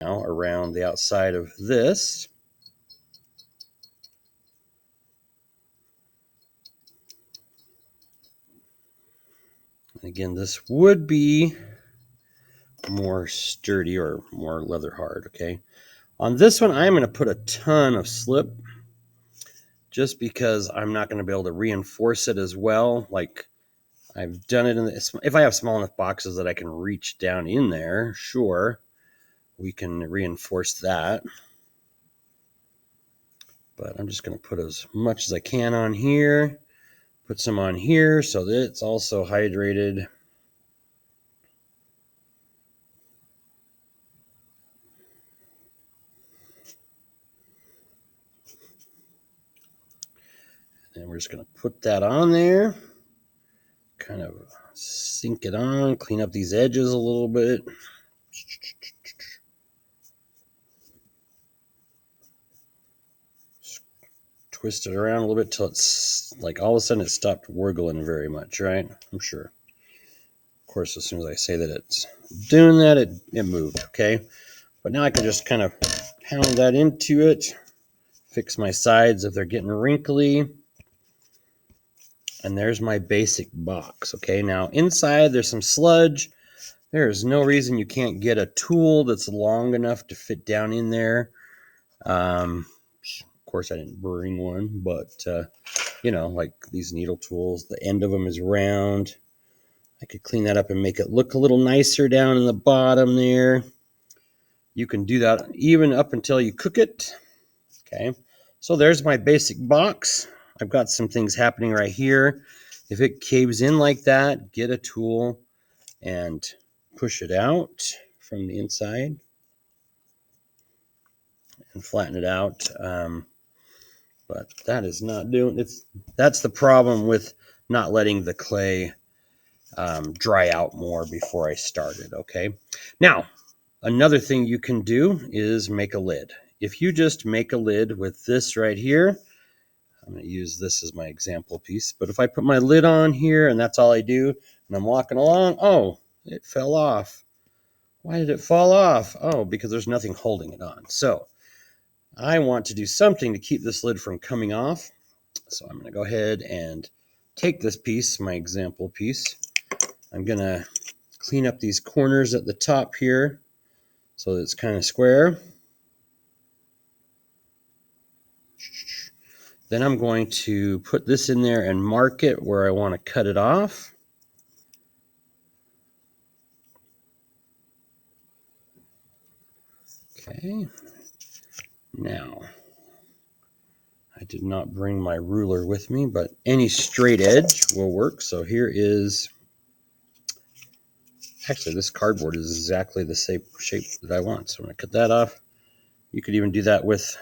Now around the outside of this. Again, this would be more sturdy or more leather hard, okay? On this one, I'm going to put a ton of slip just because I'm not going to be able to reinforce it as well. Like I've done it if I have small enough boxes that I can reach down in there, sure, we can reinforce that. But I'm just going to put as much as I can on here, put some on here so that it's also hydrated. And we're just going to put that on there, kind of sink it on, clean up these edges a little bit. Twist it around a little bit till it's like all of a sudden it stopped wiggling very much, right? I'm sure. Of course, as soon as I say that it's doing that, it moved, okay? But now I can just kind of pound that into it, fix my sides if they're getting wrinkly. And there's my basic box, okay? Now inside there's some sludge. There is no reason you can't get a tool that's long enough to fit down in there. Of course, I didn't bring one, but like these needle tools, the end of them is round. I could clean that up and make it look a little nicer down in the bottom there. You can do that even up until you cook it. Okay, so there's my basic box. I've got some things happening right here. If it caves in like that, get a tool and push it out from the inside and flatten it out. But that is not doing it. That's the problem with not letting the clay dry out more before I started. Okay. Now, another thing you can do is make a lid. If you just make a lid with this right here, I'm going to use this as my example piece. But if I put my lid on here and that's all I do, and I'm walking along, oh, it fell off. Why did it fall off? Oh, because there's nothing holding it on. So I want to do something to keep this lid from coming off. So I'm going to go ahead and take this piece, my example piece. I'm going to clean up these corners at the top here so that it's kind of square. Then I'm going to put this in there and mark it where I want to cut it off. Okay. Now, I did not bring my ruler with me, but any straight edge will work. So here is, actually this cardboard is exactly the same shape that I want. So I'm going to cut that off. You could even do that with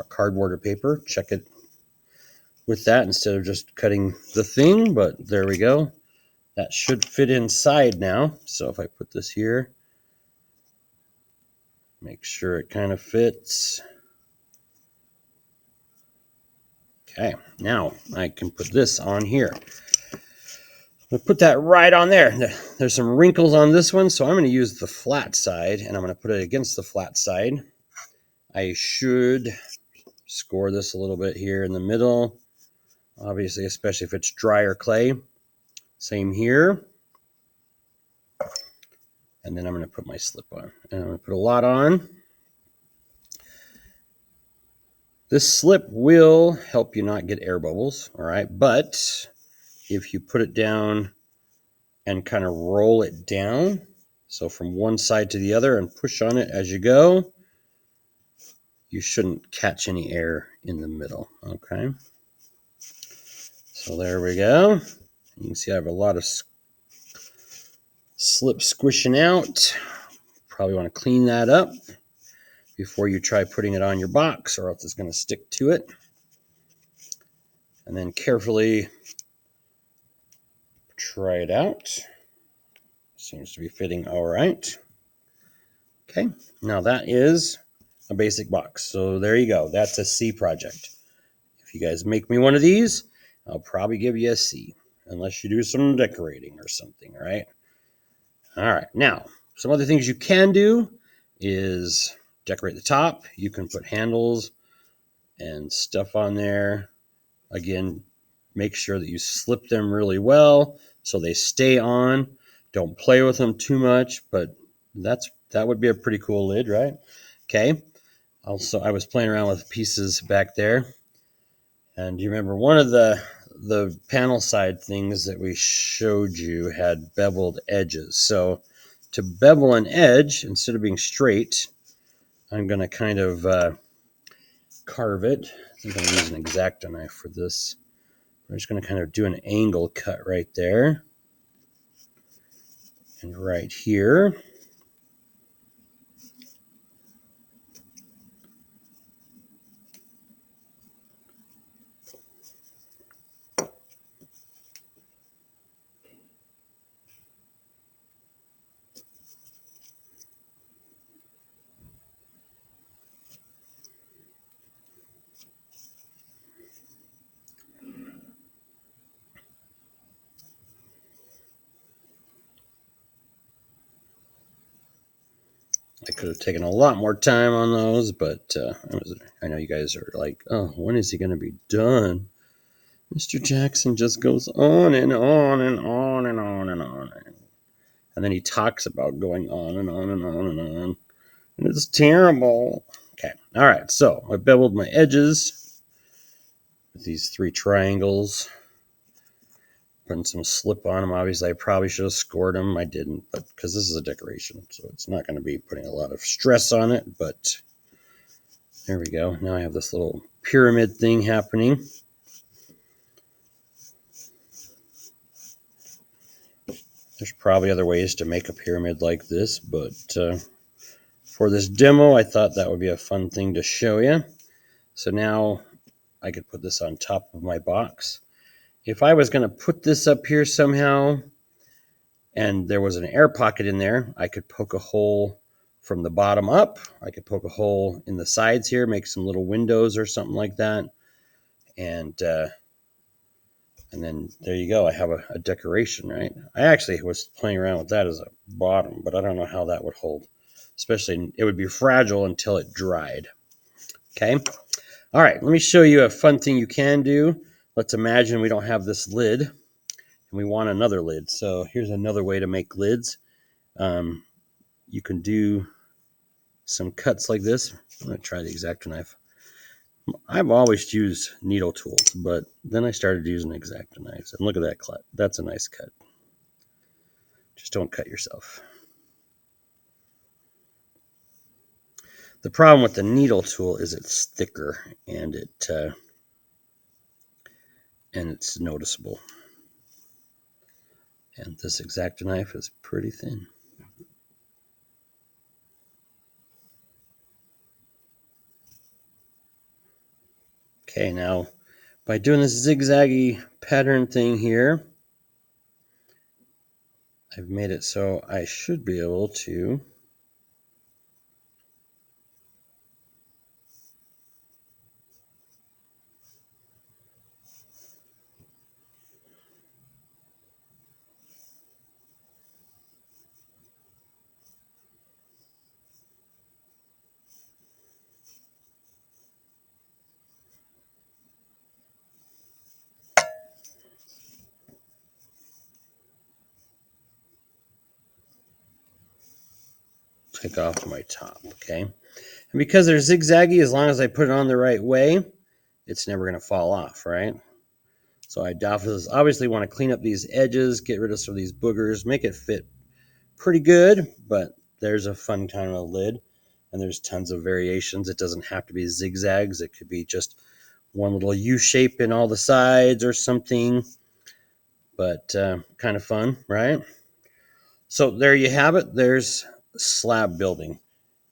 cardboard or paper. Check it with that instead of just cutting the thing, but there we go. That should fit inside now. So if I put this here, make sure it kind of fits. Okay, now I can put this on here. I'll put that right on there. There's some wrinkles on this one, so I'm going to use the flat side, and I'm going to put it against the flat side. I should score this a little bit here in the middle, obviously, especially if it's drier clay. Same here. And then I'm going to put my slip on, and I'm going to put a lot on. This slip will help you not get air bubbles, all right? But if you put it down and kind of roll it down, so from one side to the other and push on it as you go, you shouldn't catch any air in the middle, okay? So there we go. You can see I have a lot of slip squishing out. Probably want to clean that up before you try putting it on your box, or else it's going to stick to it. And then carefully try it out. Seems to be fitting all right. Okay, now that is a basic box. So there you go. That's a C project. If you guys make me one of these, I'll probably give you a C, unless you do some decorating or something, right? All right, now, some other things you can do is decorate the top. You can put handles and stuff on there. Again, make sure that you slip them really well so they stay on. Don't play with them too much, but that would be a pretty cool lid, right? Okay. Also, I was playing around with pieces back there. And you remember one of the panel side things that we showed you had beveled edges. So to bevel an edge, instead of being straight, I'm going to kind of carve it. I think I'm going to use an X-Acto knife for this. I'm just going to kind of do an angle cut right there. And right here. I could have taken a lot more time on those, but I know you guys are like, oh, when is he going to be done? Mr. Jackson just goes on and on and on and on and on. And then he talks about going on and on and on and on. And it's terrible. Okay. All right. So I beveled my edges with these 3 triangles. Putting some slip on them. Obviously, I probably should have scored them. I didn't, but because this is a decoration, so it's not going to be putting a lot of stress on it. But there we go. Now I have this little pyramid thing happening. There's probably other ways to make a pyramid like this, but for this demo, I thought that would be a fun thing to show you. So now I could put this on top of my box. If I was going to put this up here somehow and there was an air pocket in there, I could poke a hole from the bottom up. I could poke a hole in the sides here, make some little windows or something like that. And then there you go. I have a decoration, right? I actually was playing around with that as a bottom, but I don't know how that would hold. Especially, it would be fragile until it dried. Okay. All right, let me show you a fun thing you can do. Let's imagine we don't have this lid and we want another lid. So here's another way to make lids. You can do some cuts like this. I'm going to try the X-Acto knife. I've always used needle tools, but then I started using X-Acto knives. And look at that cut. That's a nice cut. Just don't cut yourself. The problem with the needle tool is it's thicker and it's noticeable. And this X-Acto knife is pretty thin. Okay, now by doing this zigzaggy pattern thing here, I've made it so I should be able to take off my top, okay? And because they're zigzaggy, as long as I put it on the right way, it's never going to fall off, right? So I obviously want to clean up these edges, get rid of some of these boogers, make it fit pretty good, but there's a fun kind of lid, and there's tons of variations. It doesn't have to be zigzags. It could be just one little U shape in all the sides or something, but kind of fun, right? So there you have it. There's slab building,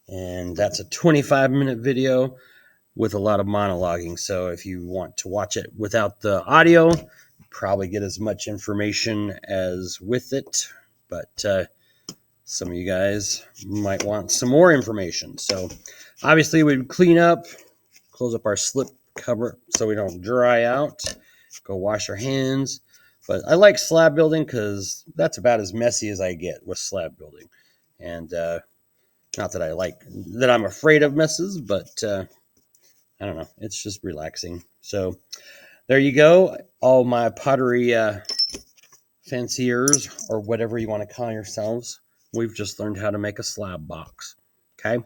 and that's a 25-minute video with a lot of monologuing. So if you want to watch it without the audio, probably get as much information as with it, but some of you guys might want some more information. So obviously we'd clean up, close up our slip cover so we don't dry out, go wash our hands. But I like slab building because that's about as messy as I get with slab building. And Not that I'm afraid of messes, but I don't know. It's just relaxing. So there you go. All my pottery fanciers, or whatever you want to call yourselves. We've just learned how to make a slab box. Okay.